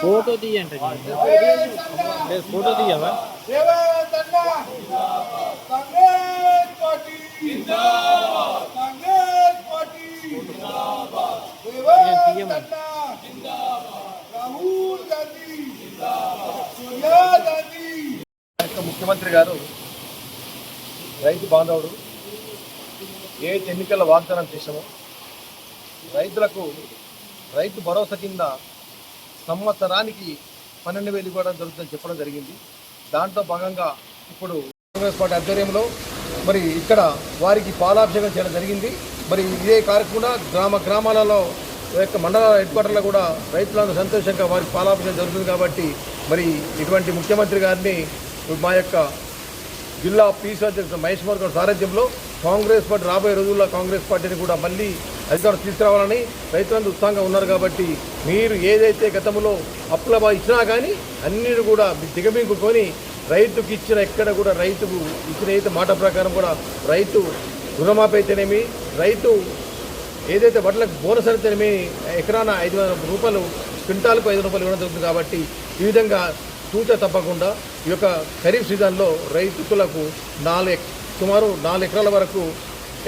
Photo తీయండి photo తీయవా ముఖ్యమంత్రి గారు రైతు బాంధవుడు ఏ ఎన్నికల వాగ్దానం చేశామో రైతులకు రైతు భరోసా కింద సంవత్సరానికి 12,000 ఇవ్వడం జరుగుతుందని చెప్పడం జరిగింది. దాంట్లో భాగంగా ఇప్పుడు కాంగ్రెస్ పార్టీ ఆధ్వర్యంలో మరి ఇక్కడ వారికి పాలాభిషేకం చేయడం జరిగింది. మరి ఇదే కార్యక్రమం గ్రామాలలో యొక్క మండల హెడ్ క్వార్టర్లో కూడా రైతులందరూ సంతోషంగా వారికి పాలాభిషేకం జరుగుతుంది. కాబట్టి మరి ఇటువంటి ముఖ్యమంత్రి గారిని మా యొక్క జిల్లా పీసీ అధ్యక్షుడు మహేష్ కుమార్ గారి సారథ్యంలో కాంగ్రెస్ పార్టీ రాబోయే రోజుల్లో కాంగ్రెస్ పార్టీని కూడా మళ్ళీ అధికారం తీసుకురావాలని రైతులందరూ ఉత్సాహంగా ఉన్నారు. కాబట్టి మీరు ఏదైతే గతంలో అప్పుల ఇచ్చినా కానీ అన్నిటి కూడా దిగమింగుకొని రైతుకి ఇచ్చిన ఎక్కడ కూడా రైతుకు ఇచ్చిన అయితే మాట ప్రకారం కూడా రైతు రుణమాఫీ అయితేనేమి, రైతు ఏదైతే వడ్లకు బోనస్ అయితేనేమి ఎకరాన 500 రూపాయలు క్వింటాల్కు 5 రూపాయలు ఇవ్వడం జరుగుతుంది. కాబట్టి ఈ విధంగా తూచా తప్పకుండా ఈ యొక్క ఖరీఫ్ సీజన్లో రైతులకు సుమారు 4 ఎకరాల వరకు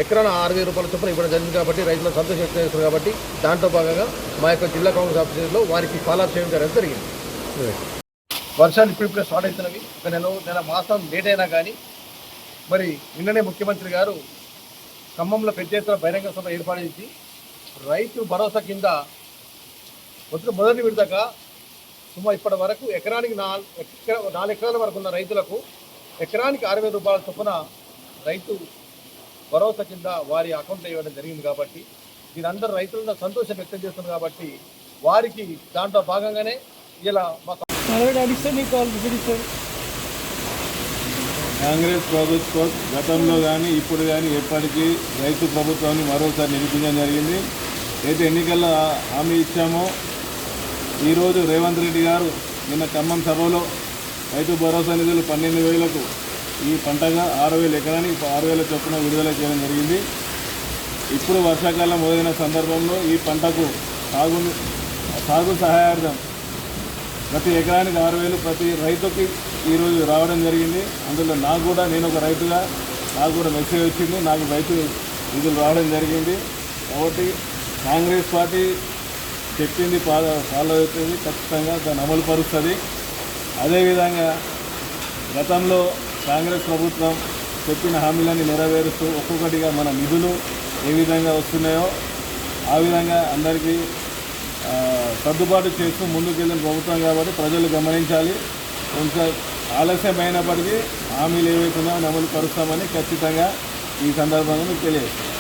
ఎకరాన 6,000 రూపాయల చొప్పున ఇవ్వడం జరిగింది. కాబట్టి రైతులు సంతోషం వ్యక్తం చేస్తారు. కాబట్టి దాంట్లో భాగంగా మా యొక్క జిల్లా కాంగ్రెస్ ఆఫీసులో వారికి పాలాభిషేకం చేయడం జరిగింది. వర్షాలు ఇప్పుడిప్పుడే స్టార్ట్ అవుతున్నవి. ఒక నెల మాసం లేట్ అయినా కానీ మరి నిన్ననే ముఖ్యమంత్రి గారు ఖమ్మంలో పెద్ద ఎత్తున బహిరంగ సభ ఏర్పాటు చేసి రైతు భరోసా కింద మొదటి విడతగా ఇప్పటి వరకు ఎకరానికి 4 ఎకరాల వరకు ఉన్న రైతులకు ఎకరానికి 6,000 రూపాయల చొప్పున రైతు భరోసా కింద వారి అకౌంట్లో ఇవ్వడం జరిగింది. కాబట్టి దీని అందరూ రైతులను సంతోషం వ్యక్తం చేస్తున్నారు. కాబట్టి వారికి దాంట్లో భాగంగానే ఇలా కాంగ్రెస్ ప్రభుత్వం గతంలో కానీ ఇప్పుడు కానీ ఎప్పటికీ రైతు ప్రభుత్వాన్ని మరోసారి నిరూపించడం జరిగింది. అయితే ఎన్నికల్లో హామీ ఇచ్చామో ఈరోజు రేవంత్ రెడ్డి గారు నిన్న ఖమ్మం సభలో రైతు భరోసా నిధులు 12,000కు ఈ పంటగా 6,000 ఎకరానికి 6,000 చొప్పున విడుదల చేయడం జరిగింది. ఇప్పుడు వర్షాకాలం మొదలైన సందర్భంలో ఈ పంటకు సాగు సహాయార్థం ప్రతి ఎకరానికి 6,000 ప్రతి రైతుకి ఈరోజు రావడం జరిగింది. అందులో నేను ఒక రైతుగా నాకు కూడా మెసేజ్ వచ్చింది, నాకు రైతు నిధులు రావడం జరిగింది. కాబట్టి కాంగ్రెస్ పార్టీ చెప్పింది ఫాలో అవుతుంది, ఖచ్చితంగా దాన్ని అమలు పరుస్తుంది. అదేవిధంగా గతంలో కాంగ్రెస్ ప్రభుత్వం చెప్పిన హామీలన్నీ నెరవేరుస్తూ ఒక్కొక్కటిగా మన నిధులు ఏ విధంగా వస్తున్నాయో ఆ విధంగా అందరికీ సర్దుబాటు చేస్తూ ముందుకెళ్ళిన ప్రభుత్వం. కాబట్టి ప్రజలు గమనించాలి. కొంచెం ఆలస్యమైనప్పటికీ హామీలు ఏవైతున్నాయో అమలు పరుస్తామని ఖచ్చితంగా ఈ సందర్భంగా మీకు తెలియజేస్తాం.